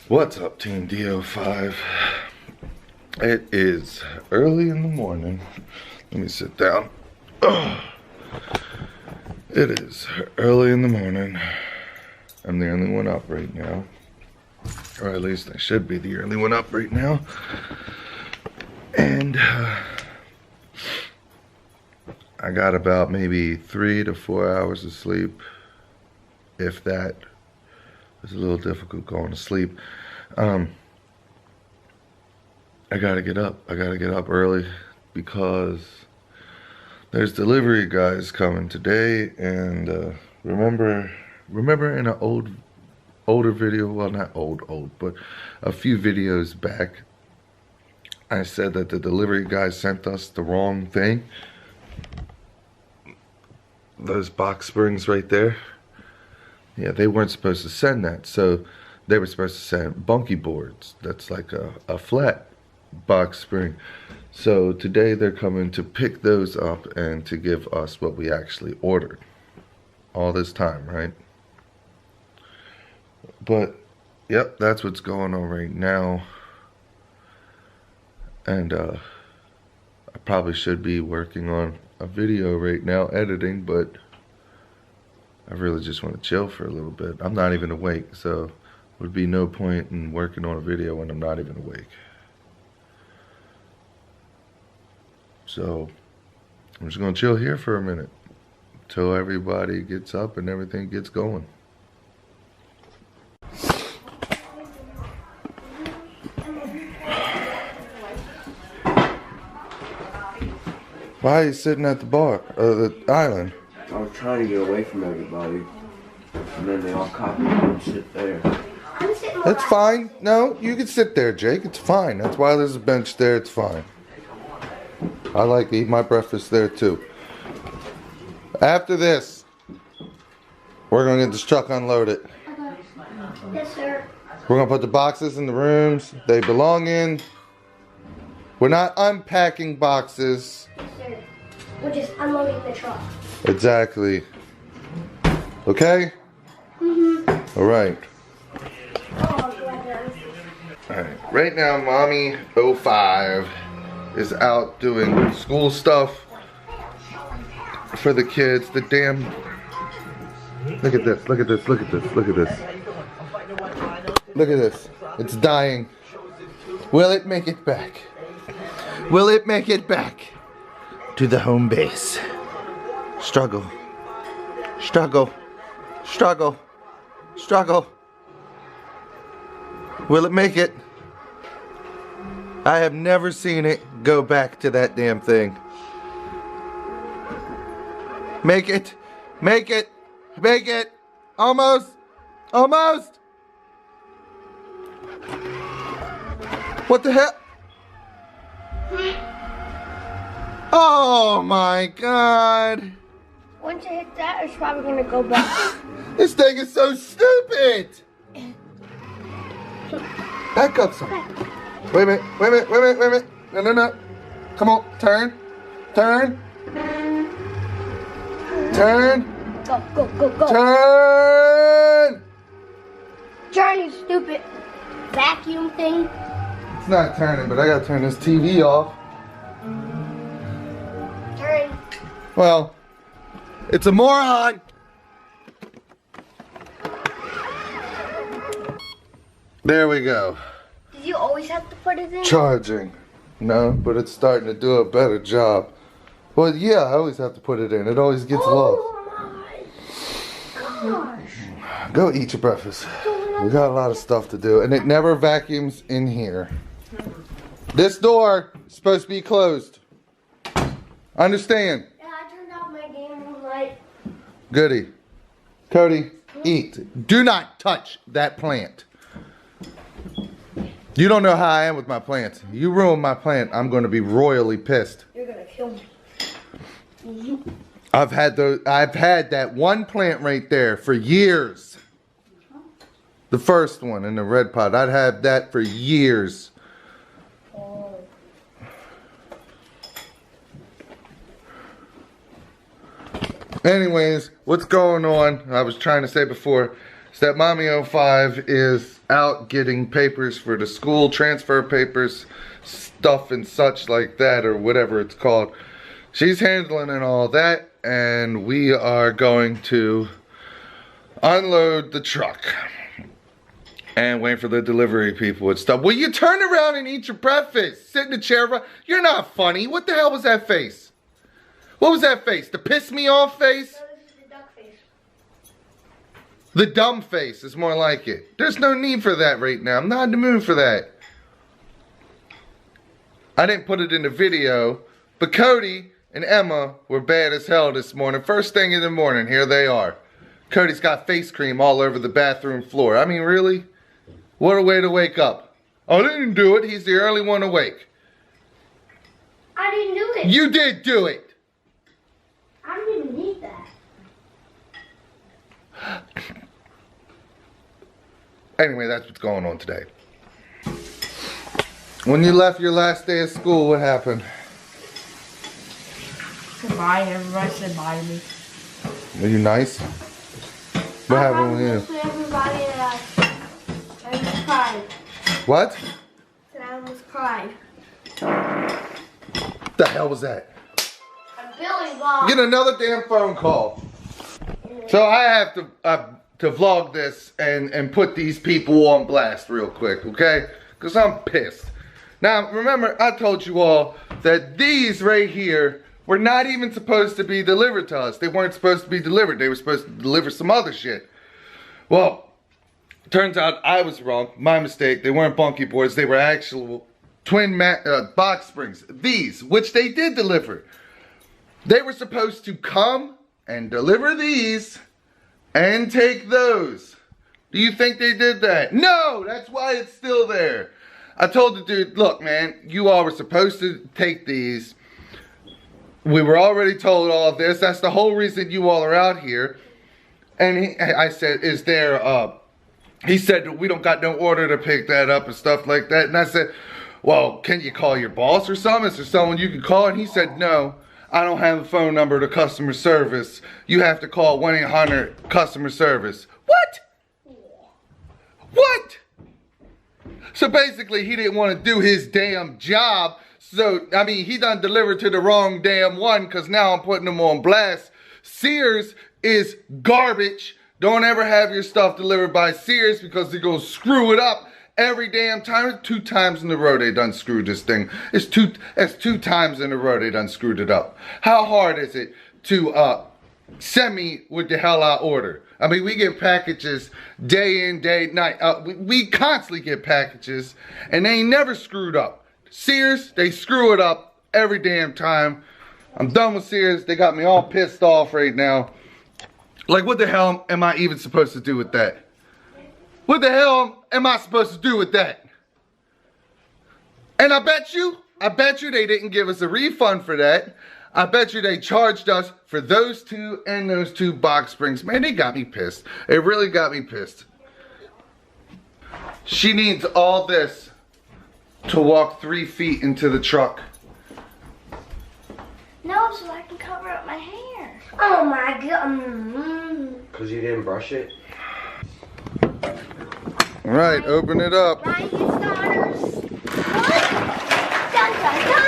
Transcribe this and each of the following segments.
What's up, Team DO5? It is early in the morning. Let me sit down. It is early in the morning. I'm the only one up right now. Or at least I should be the only one up right now. And I got about maybe 3 to 4 hours of sleep, if that. It's a little difficult going to sleep. I gotta get up. I gotta get up early because there's delivery guys coming today. And remember in an older video, well, not old, but a few videos back, I said that the delivery guys sent us the wrong thing. Those box springs right there. Yeah, they weren't supposed to send that. So they were supposed to send bunky boards. That's like a flat box spring. So today they're coming to pick those up and to give us what we actually ordered. All this time, right? But, yep, that's what's going on right now. And I probably should be working on a video right now, editing, but I really just want to chill for a little bit. I'm not even awake, so would be no point in working on a video when I'm not even awake. So I'm just gonna chill here for a minute until everybody gets up and everything gets going. Why are you sitting at the bar, the island? I was trying to get away from everybody, and then they all copied me and sit there. That's fine. No, you can sit there, Jake. It's fine. That's why there's a bench there. It's fine. I like to eat my breakfast there too. After this, we're gonna get this truck unloaded. Yes, sir. We're gonna put the boxes in the rooms they belong in. We're not unpacking boxes. Yes, sir. We're just unloading the truck. Exactly. Okay? All right. Alright. Right now, Mommy 05 is out doing school stuff for the kids. The damn... Look at this, look at this, look at this, look at this. Look at this. It's dying. Will it make it back? Will it make it back to the home base? Struggle. Struggle. Struggle. Struggle. Will it make it? I have never seen it go back to that damn thing. Make it. Make it. Make it. Almost. Almost. What the hell? Oh my God. Once it hits that, it's probably gonna go back. This thing is so stupid. Back up some. Wait a minute, wait a minute, wait a minute, wait a minute. No, no, no. Come on, turn. Turn. Turn. Go, go, go, go. Turn. Turn, you stupid vacuum thing. It's not turning, but I gotta turn this TV off. Turn. Well, it's a moron. There we go. Did you always have to put it in? Charging. No, but it's starting to do a better job. Well, yeah, I always have to put it in. It always gets lost. Oh my gosh. Go eat your breakfast. We got a lot of stuff to do, and it never vacuums in here. This door is supposed to be closed. Understand? Yeah, I turned off my game room light. Goody. Cody, eat. Do not touch that plant. You don't know how I am with my plants. You ruin my plant, I'm going to be royally pissed. You're gonna kill me. I've had that one plant right there for years. The first one in the red pot. I'd had that for years. Oh. Anyways, what's going on? I was trying to say before, is that Mommy 05 is out getting papers for the school, transfer papers, stuff and such like that, or whatever it's called. She's handling and all that, and we are going to unload the truck and wait for the delivery people and stuff. Will you turn around and eat your breakfast? Sit in the chair. You're not funny. What the hell was that face? What was that face? The piss me off face? No, this is the duck face. The dumb face is more like it. There's no need for that right now. I'm not in the mood for that. I didn't put it in the video, but Cody and Emma were bad as hell this morning. First thing in the morning, here they are. Cody's got face cream all over the bathroom floor. I mean, really? What a way to wake up. I didn't do it. He's the early one awake. I didn't do it. You did do it. I don't even need that. Anyway, that's what's going on today. When you left your last day of school, what happened? Goodbye, everybody said bye to me. Were you nice? What happened with you? To everybody that I almost cried. What? That I almost cried. The hell was that? I'm Billy Bob. Get another damn phone call. So I have to vlog this and put these people on blast real quick, okay? Because I'm pissed. Now, remember, I told you all that these right here were not even supposed to be delivered to us. They weren't supposed to be delivered. They were supposed to deliver some other shit. Well, turns out I was wrong. My mistake. They weren't bunkie boards. They were actual twin box springs. These, which they did deliver. They were supposed to come and deliver these and take those. Do you think they did that? No, that's why it's still there. I told the dude, look, man, you all were supposed to take these. We were already told all of this. That's the whole reason you all are out here. And I said, is there, he said, we don't got no order to pick that up and stuff like that. And I said, well, can you call your boss or something? Is there someone you can call? And he said, no, I don't have a phone number to customer service. You have to call 1-800 customer service. What? What? So basically, he didn't want to do his damn job. So, I mean, he done delivered to the wrong damn one because now I'm putting him on blast. Sears is garbage. Don't ever have your stuff delivered by Sears because they're going to screw it up every damn time. 2 times in a row they done screwed this thing. It's two times in a row they done screwed it up. How hard is it to send me what the hell I order? I mean, we get packages day in, day night. We constantly get packages, and they ain't never screwed up. Sears, they screw it up every damn time. I'm done with Sears. They got me all pissed off right now. Like, what the hell am I even supposed to do with that? What the hell am I supposed to do with that? And I bet you they didn't give us a refund for that. I bet you they charged us for those 2 and those 2 box springs. Man, they got me pissed. It really got me pissed. She needs all this to walk 3 feet into the truck. No, so I can cover up my hair. Oh my god. Because you didn't brush it? All right, open it up. Ryan gets starters. What? Dun dun dun.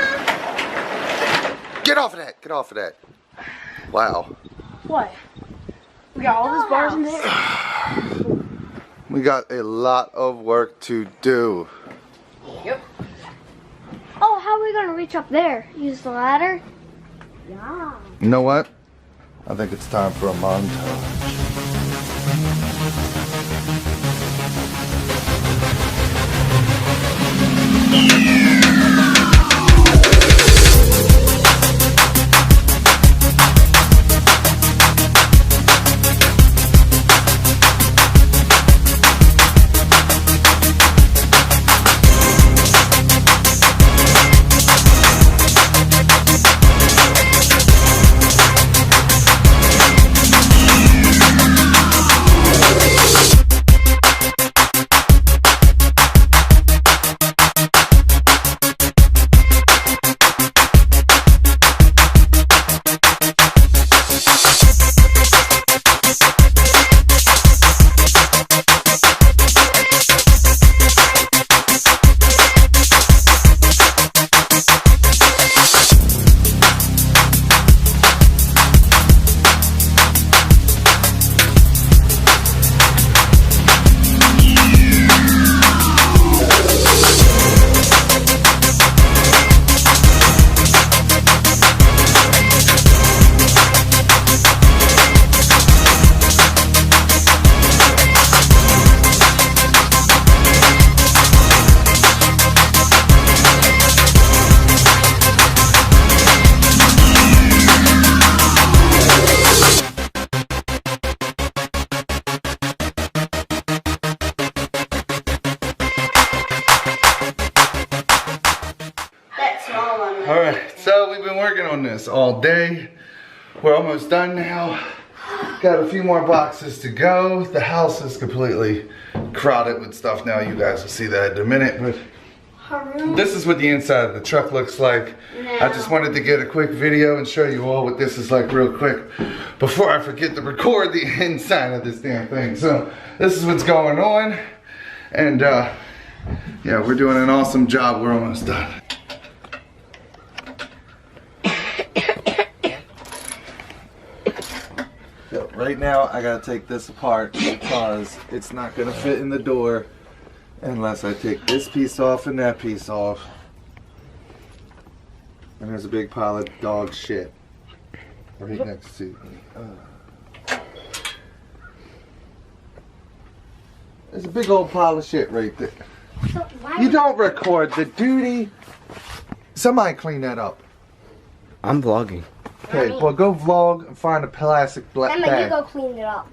Get off of that. Get off of that. Wow. What? We got all these bars in there? We got a lot of work to do. Yep. Oh, how are we gonna reach up there? Use the ladder? Yeah. You know what? I think it's time for a montage. on this all day. We're almost done now. Got a few more boxes to go. The house is completely crowded with stuff now. You guys will see that in a minute. But this is what the inside of the truck looks like. I just wanted to get a quick video and show you all what this is like real quick before I forget to record the inside of this damn thing. So this is what's going on. And yeah, we're doing an awesome job. We're almost done. Right now, I gotta take this apart because it's not gonna fit in the door unless I take this piece off and that piece off. And there's a big pile of dog shit right next to me. There's a big old pile of shit right there. So You don't record the duty. Somebody clean that up. I'm vlogging. Okay, well go vlog and find a plastic Emma, you bag. go clean it up.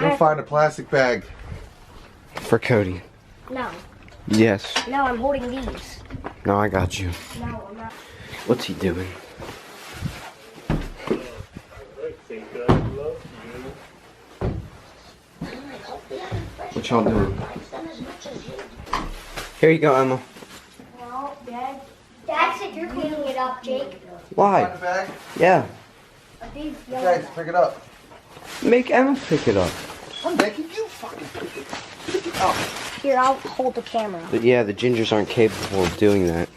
Go find a plastic bag. For Cody. No, Yes. no, I'm holding these. No, I got you. No, I'm not. What's he doing? What y'all doing? Here you go, Emma. No, Dad. Dad said you're cleaning it up, Jake. Why? Find the bag. Yeah. A big yellow Guys, bag. pick it up. Make Emma pick it up. I'm making you fucking pick it. Pick it up. Here, I'll hold the camera. But yeah, the gingers aren't capable of doing that.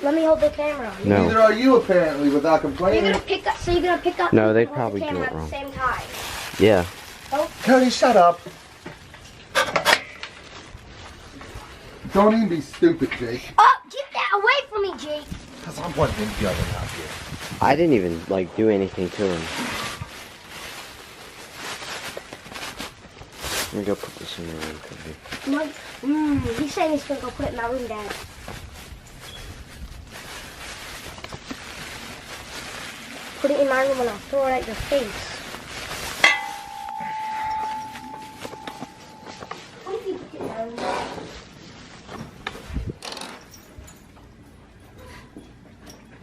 Let me hold the camera. No. Neither are you apparently without You're complaining. gonna pick up. So you're gonna pick up. No, they'd and hold probably the do camera it at wrong. the same time. Yeah. Cody, shut up. Don't even be stupid, Jake. Oh, get that away from me, Jake. Because I'm one big the other out here. I didn't even like do anything to him. Let me go put this in the room, Cody. He's saying he's gonna go put it in my room, Dad. Put it in my room and I'll throw it at your face.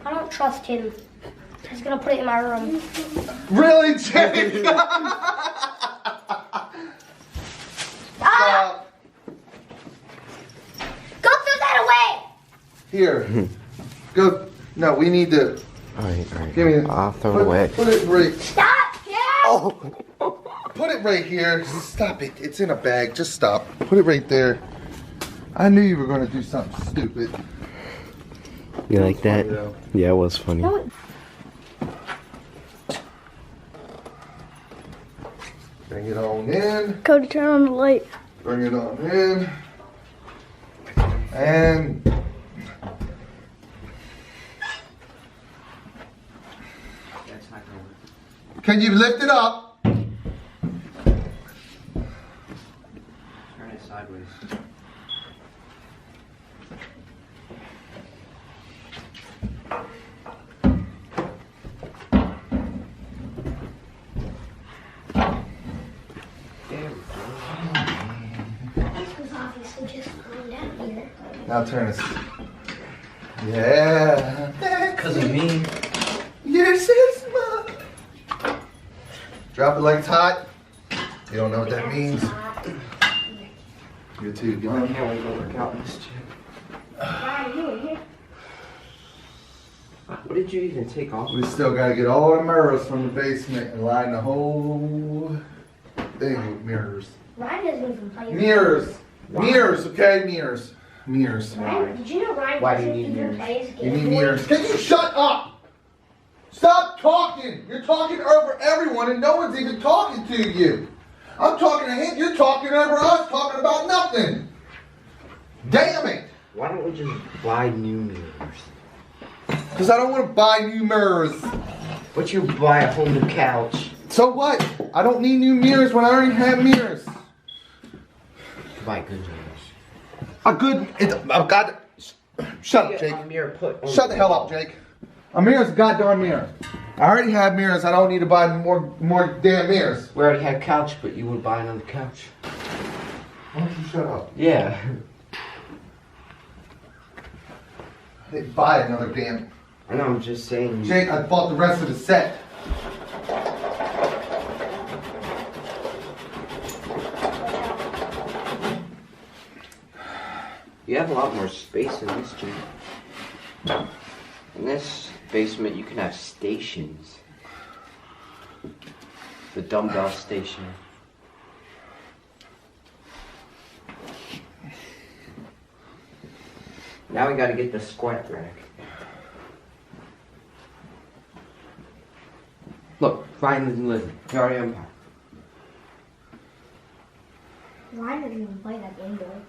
I don't trust him. He's gonna put it in my room. Really, Jake? Ah! Go throw that away! Here. Go. No, we need to. Alright. Give me. I'll throw it away. Put it right. Stop, Dad! Oh! Put it right here. Stop it. It's in a bag. Just stop. Put it right there. I knew you were going to do something stupid. You like that? Funny, though. Yeah, it was funny. No, Bring it on in. Cody, turn on the light. Bring it on in. And. Can you lift it up? Turn it sideways. Because obviously just going down here. Now turn this. Yeah. Because of me. Yes, it's mine. Drop it like it's hot. You don't know what that means. You're too young. I can't wait to work out in this gym. Ryan, you in here? What did you even take off? We still gotta get all the mirrors from the basement and line the whole thing with mirrors. Ryan doesn't even play. Mirrors. Mirrors, okay? Mirrors. Mirrors. Ryan, did you know Ryan Why do you doesn't need even mirrors? play his You Game need Boy? mirrors. Can you shut up? Stop talking. You're talking over everyone and no one's even talking to you. I'm talking to him. You're talking over us, talking about nothing. Damn it. Why don't we just buy new mirrors? Because I don't want to buy new mirrors. But you buy a whole new couch. So what? I don't need new mirrors when I already have mirrors. Buy good mirrors. A good. I've got. Shut up, Jake. A mirror put on Shut the hell up, Jake. A mirror's a goddamn mirror. I already have mirrors. I don't need to buy more damn mirrors. We already had couch, but you would buy another couch. Why don't you shut up? Yeah. They buy another damn. I know, I'm just saying. Jake, I bought the rest of the set. You have a lot more space in this gym. In this basement, you can have stations. The dumbbell station. Now we gotta get the squat rack. Look, Ryan isn't living. He already unpacked. Ryan doesn't even play that game, though.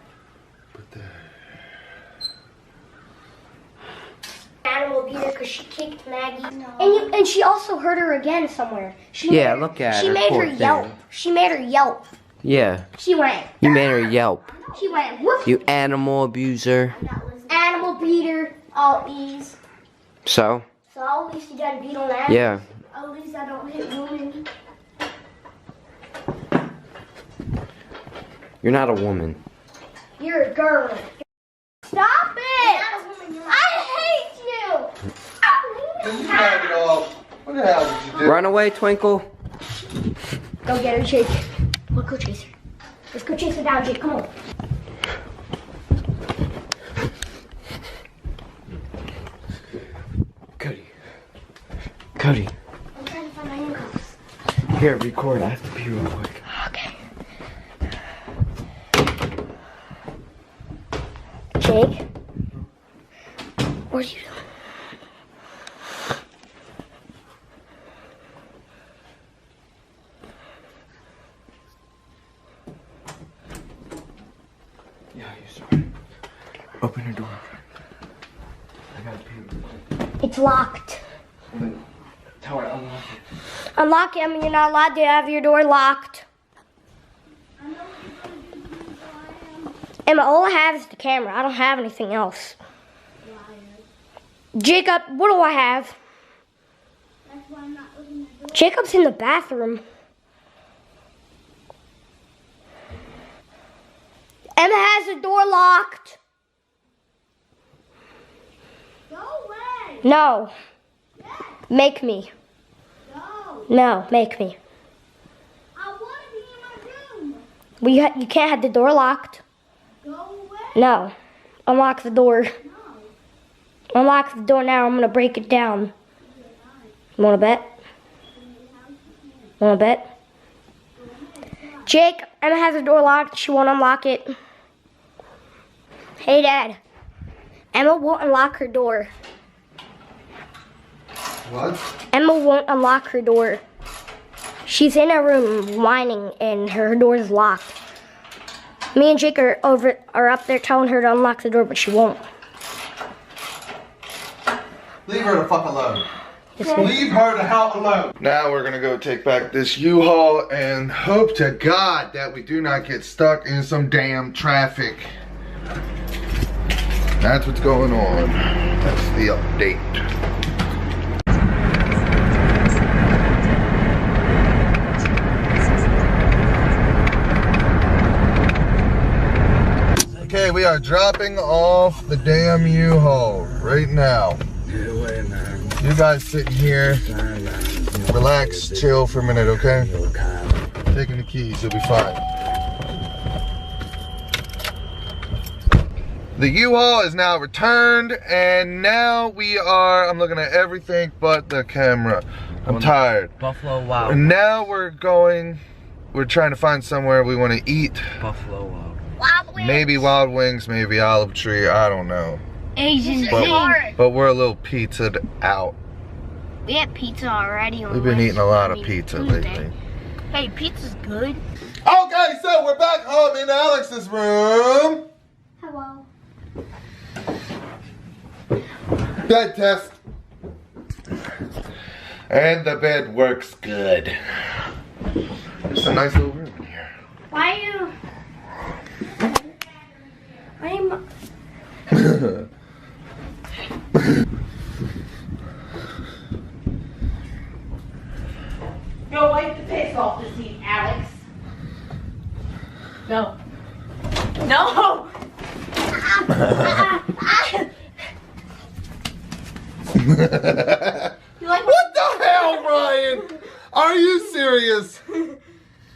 Animal beat her because she kicked Maggie. No. And she also hurt her again somewhere. Yeah, look at her. She made poor her yelp. thing. She made her yelp. Yeah. She went. You made her yelp. She went. Woof. You animal abuser. Animal beater. All E's. So? So at least you done beat on that. Yeah. At least I don't hit women. You're not a woman. You're a girl. Stop it! I hate you! You knock it off. What the hell did you do? Run away, Twinkle. Go get her, Jake. Let's go chase her. Let's go chase her down, Jake. Come on. Cody. Cody. I'm trying to find my handcuffs. Here, record. I have to pee real quick. Okay. Jake? What are you doing? Yeah, you sorry. Open your door. I gotta pee. It's locked. Tell her unlock it. Unlock it. I mean, you're not allowed to have your door locked. Emma, all I have is the camera. I don't have anything else. Jacob, what do I have? Jacob's in the bathroom. Emma has the door locked. Go away. No. Yes. Make me. Go. No, make me. I want to be in my room. Well, you can't have the door locked. Go away. No. Unlock the door. No. Unlock the door now. I'm going to break it down. You want to bet? Want to bet? Jake, Emma has the door locked. She won't unlock it. Hey, Dad. Emma won't unlock her door. What? Emma won't unlock her door. She's in her room whining and her door is locked. Me and Jake are up there telling her to unlock the door, but she won't. Leave her the fuck alone. Leave her the hell alone. Now we're gonna go take back this U-Haul and hope to God that we do not get stuck in some damn traffic. That's what's going on. That's the update. Okay, we are dropping off the damn U-Haul right now. You guys sitting here, relax, chill for a minute, okay? Taking the keys, you'll be fine. The U-Haul is now returned, and now we are, I'm looking at everything but the camera. I'm tired. Buffalo Wild. And now we're trying to find somewhere we want to eat. Buffalo Wild. Wild Wings. Maybe Wild Wings, maybe Olive Tree, I don't know. Asian But we're a little pizzaed out. We had pizza already. We've been eating a lot of pizza lately. Hey, pizza's good. Okay, so we're back home in Alex's room. Hello. Bed test. And the bed works good. It's a nice little room in here. Why are you? I'm. Go wipe the piss off the seat, Alex. No. No! What the hell, Ryan? Are you serious?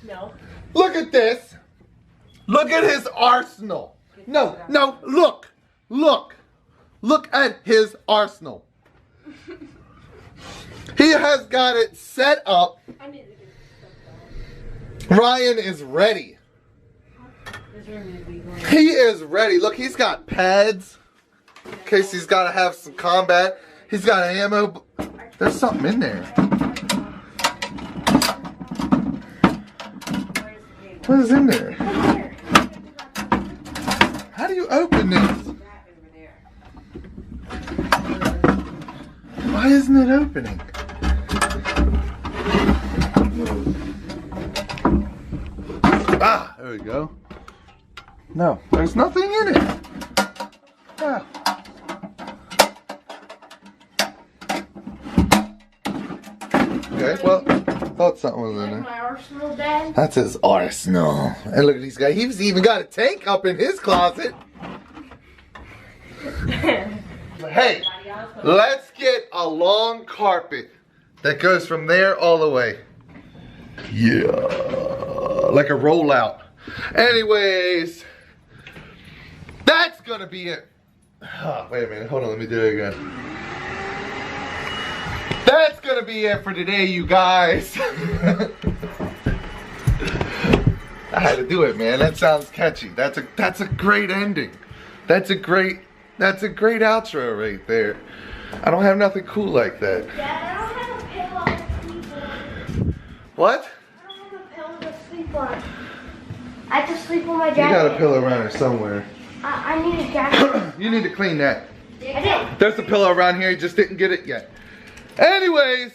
No. Look at this. Look at his arsenal. No, look. Look at his arsenal. He has got it set up. I need to do Ryan is ready. He is ready. Look, he's got pads in case he's got to have some combat. He's got ammo. There's something in there. What is in there? How do you open this? Why isn't it opening? Ah, there we go. No, there's nothing in it. Ah. Okay, well, thought something was in there. my arsenal, Dad. That's his arsenal. And look at these guys. He's even got a tank up in his closet. Hey, let's get a long carpet that goes from there all the way. Yeah, like a rollout. Anyways, that's gonna be it. Oh, wait a minute, hold on, let me do it again. That's gonna be it for today, you guys. I had to do it, man. That sounds catchy. That's a great ending. That's a great outro right there. I don't have nothing cool like that. Dad, I don't have a pillow to sleep on. What? I don't have a pillow to sleep on. I have to sleep on my You jacket. got a pillow around here somewhere. I need a jacket. You need to clean that. I did. There's a pillow around here. You just didn't get it yet. Anyways.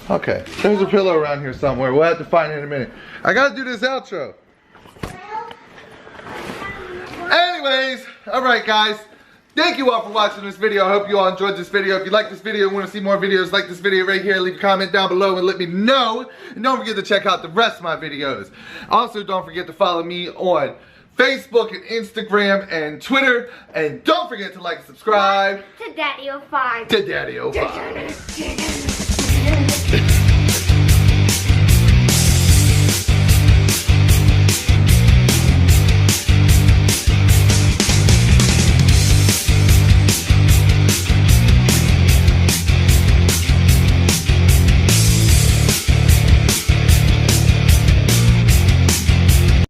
Okay, there's a pillow around here somewhere. We'll have to find it in a minute. I gotta do this outro. Anyways, alright guys. Thank you all for watching this video. I hope you all enjoyed this video. If you like this video and want to see more videos like this video right here, leave a comment down below and let me know. And don't forget to check out the rest of my videos. Also, don't forget to follow me on Facebook and Instagram and Twitter. And don't forget to like and subscribe To Daddy 05. to Daddy 05.